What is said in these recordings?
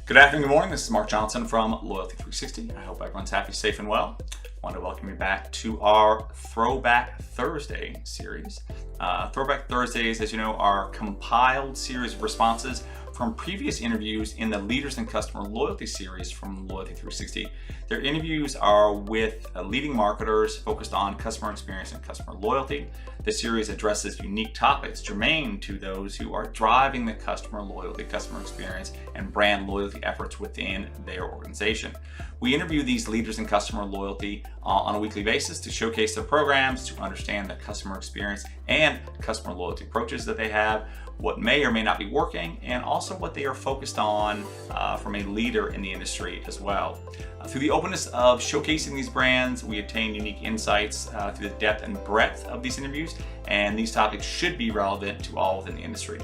Good afternoon, good morning. This is Mark Johnson from Loyalty360. I hope everyone's happy, safe, and well. I want to welcome you back to our Throwback Thursday series. Throwback Thursdays, as you know, are a compiled series of responses from previous interviews in the Leaders in Customer Loyalty series from Loyalty360. Their interviews are with leading marketers focused on customer experience and customer loyalty. The series addresses unique topics germane to those who are driving the customer loyalty, customer experience, and brand loyalty efforts within their organization. We interview these leaders in customer loyalty on a weekly basis to showcase their programs, to understand the customer experience and customer loyalty approaches that they have, what may or may not be working, and also what they are focused on from a leader in the industry as well. Through the openness of showcasing these brands, we obtain unique insights through the depth and breadth of these interviews, and these topics should be relevant to all within the industry.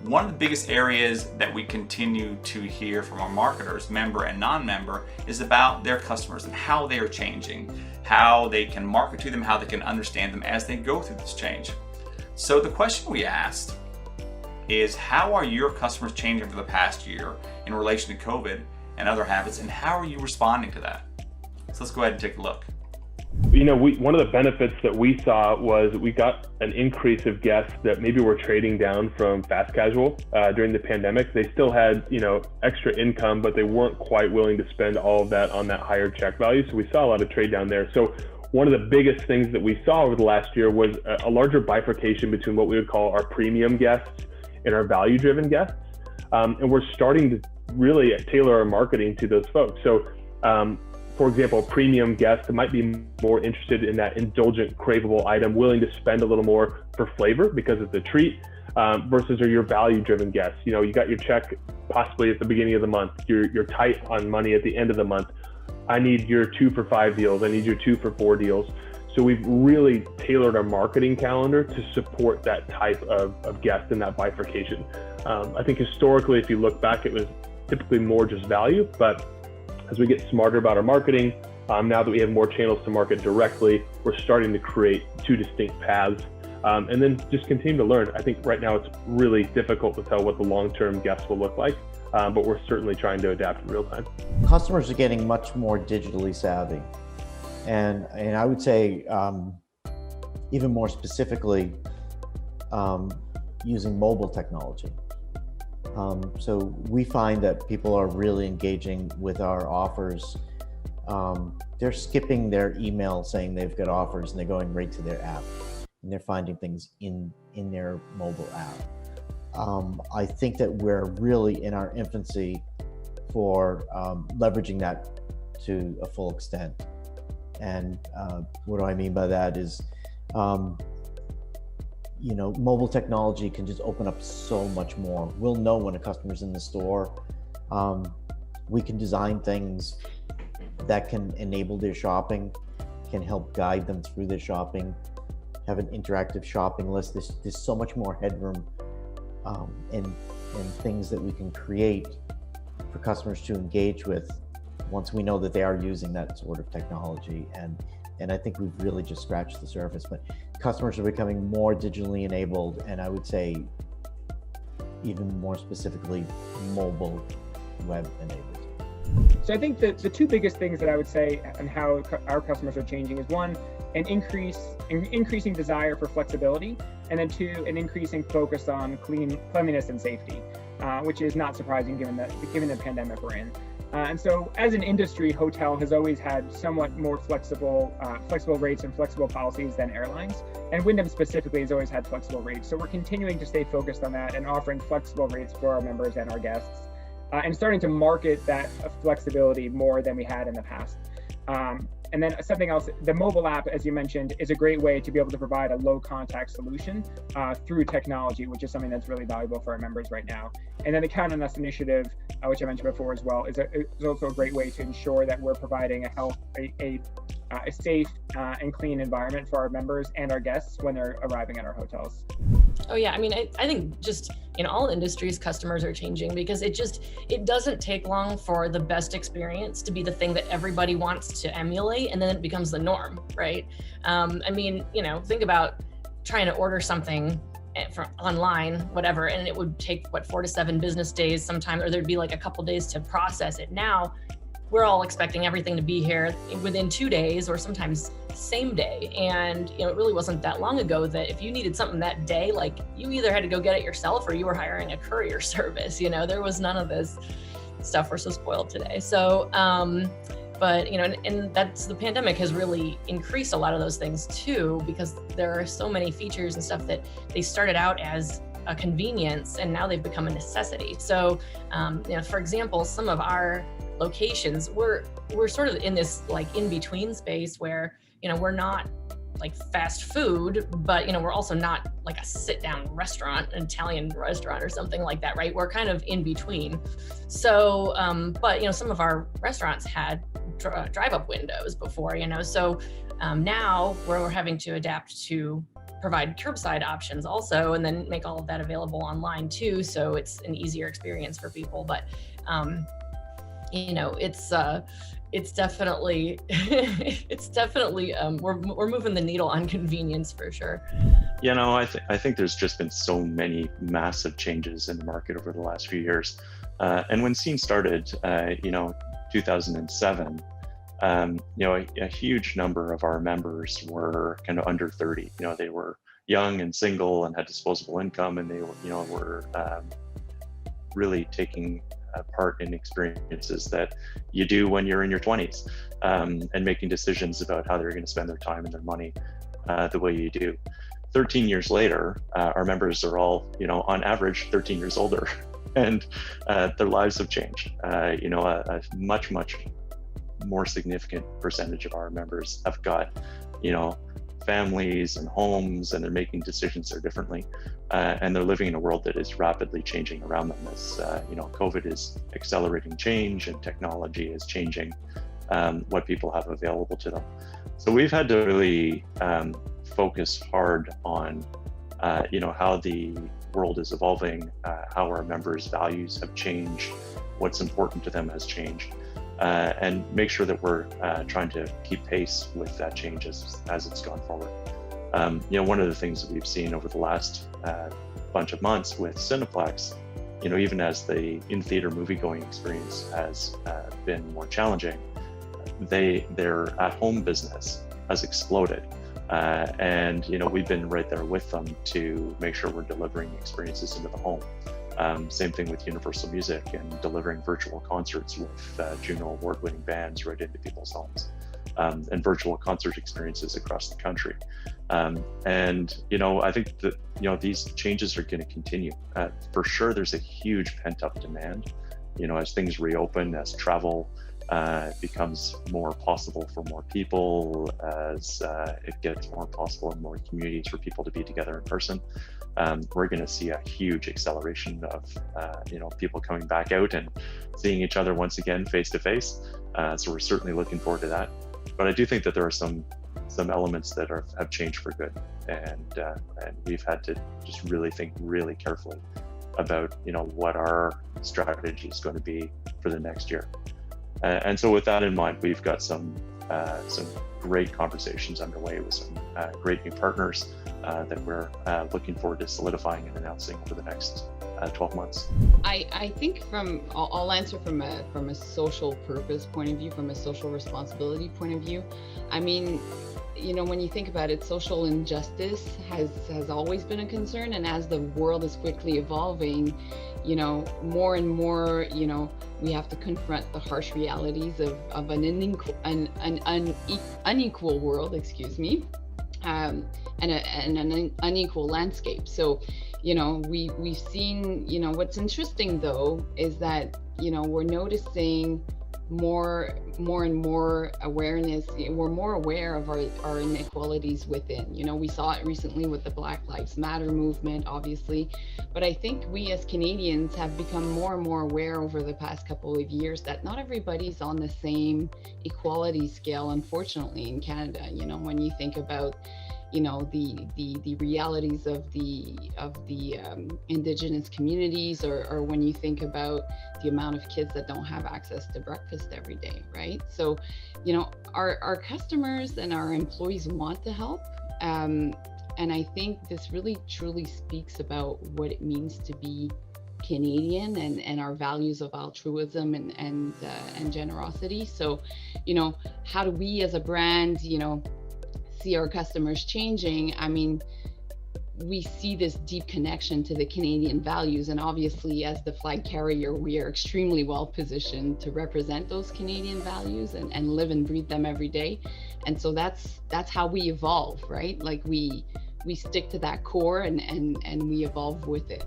One of the biggest areas that we continue to hear from our marketers, member and non-member, is about their customers and how they are changing, how they can market to them, how they can understand them as they go through this change. So the question we asked is, how are your customers changing for the past year in relation to COVID and other habits, and how are you responding to that? So let's go ahead and take a look. You know, one of the benefits that we saw was we got an increase of guests that maybe were trading down from fast casual during the pandemic. They still had, extra income, but they weren't quite willing to spend all of that on that higher check value. So we saw a lot of trade down there. So one of the biggest things that we saw over the last year was a larger bifurcation between what we would call our premium guests and our value-driven guests. And we're starting to really tailor our marketing to those folks. So, for example, a premium guest might be more interested in that indulgent, craveable item, willing to spend a little more for flavor because it's a treat, versus your value-driven guests. You got your check possibly at the beginning of the month. You're tight on money at the end of the month. I need your 2 for $5 deals. I need your 2 for $4 deals. So we've really tailored our marketing calendar to support that type of guest and that bifurcation. I think historically, if you look back, it was typically more just value, but as we get smarter about our marketing, now that we have more channels to market directly, we're starting to create 2 distinct paths, and then just continue to learn. I think right now it's really difficult to tell what the long-term guests will look like, but we're certainly trying to adapt in real time. Customers are getting much more digitally savvy. And I would say, even more specifically, using mobile technology. So we find that people are really engaging with our offers. They're skipping their email saying they've got offers, and they're going right to their app, and they're finding things in their mobile app. I think that we're really in our infancy for leveraging that to a full extent. And what do I mean by that is, mobile technology can just open up so much more. We'll know when a customer's in the store. We can design things that can enable their shopping, can help guide them through their shopping, have an interactive shopping list. There's so much more headroom and things that we can create for customers to engage with once we know that they are using that sort of technology. And I think we've really just scratched the surface, but customers are becoming more digitally enabled, and I would say even more specifically, mobile web enabled. So I think that the 2 biggest things that I would say and how our customers are changing is, 1, an increasing desire for flexibility, and then 2, an increasing focus on cleanliness and safety, which is not surprising given the pandemic we're in. And so as an industry, hotel has always had somewhat more flexible rates and flexible policies than airlines. And Wyndham specifically has always had flexible rates. So we're continuing to stay focused on that and offering flexible rates for our members and our guests, and starting to market that flexibility more than we had in the past. And then something else, the mobile app, as you mentioned, is a great way to be able to provide a low contact solution through technology, which is something that's really valuable for our members right now. And then the Count on Us initiative, which I mentioned before as well, is also a great way to ensure that we're providing a safe and clean environment for our members and our guests when they're arriving at our hotels. Oh yeah, I mean, I think just in all industries, customers are changing because it doesn't take long for the best experience to be the thing that everybody wants to emulate, and then it becomes the norm, right? I mean, think about trying to order something from online, whatever, and it would take 4 to 7 business days sometimes, or there'd be like a couple days to process it. Now we're all expecting everything to be here within 2 days or sometimes same day. And it really wasn't that long ago that if you needed something that day, like you either had to go get it yourself or you were hiring a courier service. There was none of this stuff. We're so spoiled today. So but and that's, the pandemic has really increased a lot of those things too, because there are so many features and stuff that they started out as a convenience and now they've become a necessity. So for example, some of our locations, we're sort of in this like in between space where we're not like fast food, but we're also not like a sit down restaurant, an Italian restaurant or something like that, right? We're kind of in between. So but some of our restaurants had drive up windows before, so now we're having to adapt to provide curbside options also, and then make all of that available online too, so it's an easier experience for people. But it's definitely we're moving the needle on convenience for sure. I think there's just been so many massive changes in the market over the last few years, and when Scene started 2007, a huge number of our members were kind of under 30. They were young and single and had disposable income, and they were really taking part in experiences that you do when you're in your 20s, and making decisions about how they're going to spend their time and their money the way you do. 13 years later, our members are all, on average, 13 years older, and their lives have changed. A much more significant percentage of our members have got, families and homes, and they're making decisions there differently, and they're living in a world that is rapidly changing around them. As COVID is accelerating change, and technology is changing what people have available to them. So we've had to really focus hard on how the world is evolving, how our members' values have changed, what's important to them has changed, and make sure that we're trying to keep pace with that change as it's gone forward. One of the things that we've seen over the last bunch of months with Cineplex, even as the in-theater movie-going experience has been more challenging, their at-home business has exploded. And we've been right there with them to make sure we're delivering experiences into the home. Same thing with Universal Music and delivering virtual concerts with Juno award-winning bands right into people's homes, and virtual concert experiences across the country. And I think that these changes are going to continue. For sure, there's a huge pent-up demand. As things reopen, as travel becomes more possible for more people, as it gets more possible in more communities for people to be together in person, we're going to see a huge acceleration of people coming back out and seeing each other once again face to face. So we're certainly looking forward to that. But I do think that there are some elements that have changed for good, and we've had to just really think really carefully about what our strategy is going to be for the next year. And so with that in mind, we've got some great conversations underway with some great new partners that we're looking forward to solidifying and announcing over the next 12 months. I think I'll answer from a social purpose point of view, from a social responsibility point of view. I mean, when you think about it, social injustice has always been a concern, and as the world is quickly evolving, more and more, we have to confront the harsh realities of an unequal world, and an unequal landscape. So, we've seen, what's interesting though is that, we're noticing more and more awareness. We're more aware of our inequalities within. We saw it recently with the Black Lives Matter movement, obviously, but I think we as Canadians have become more and more aware over the past couple of years that not everybody's on the same equality scale, unfortunately, in Canada. When you think about the realities of the Indigenous communities, or when you think about the amount of kids that don't have access to breakfast every day, right? So, our customers and our employees want to help, And I think this really truly speaks about what it means to be Canadian and our values of altruism and generosity. So, you know, how do we as a brand, you know, see our customers changing? I mean, we see this deep connection to the Canadian values, and obviously as the flag carrier, we are extremely well positioned to represent those Canadian values and live and breathe them every day. And so that's how we evolve, right? Like we stick to that core and we evolve with it.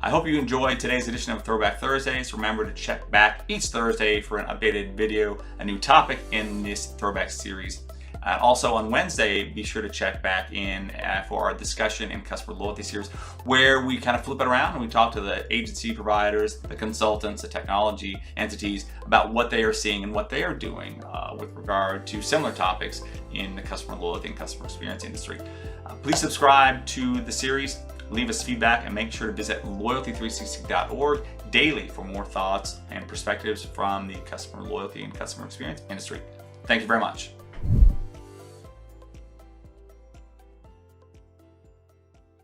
I hope you enjoyed today's edition of Throwback Thursdays. Remember to check back each Thursday for an updated video, a new topic in this Throwback series. Also on Wednesday, be sure to check back in for our discussion in customer loyalty series, where we kind of flip it around and we talk to the agency providers, the consultants, the technology entities about what they are seeing and what they are doing with regard to similar topics in the customer loyalty and customer experience industry. Please subscribe to the series, leave us feedback, and make sure to visit loyalty360.org daily for more thoughts and perspectives from the customer loyalty and customer experience industry. Thank you very much.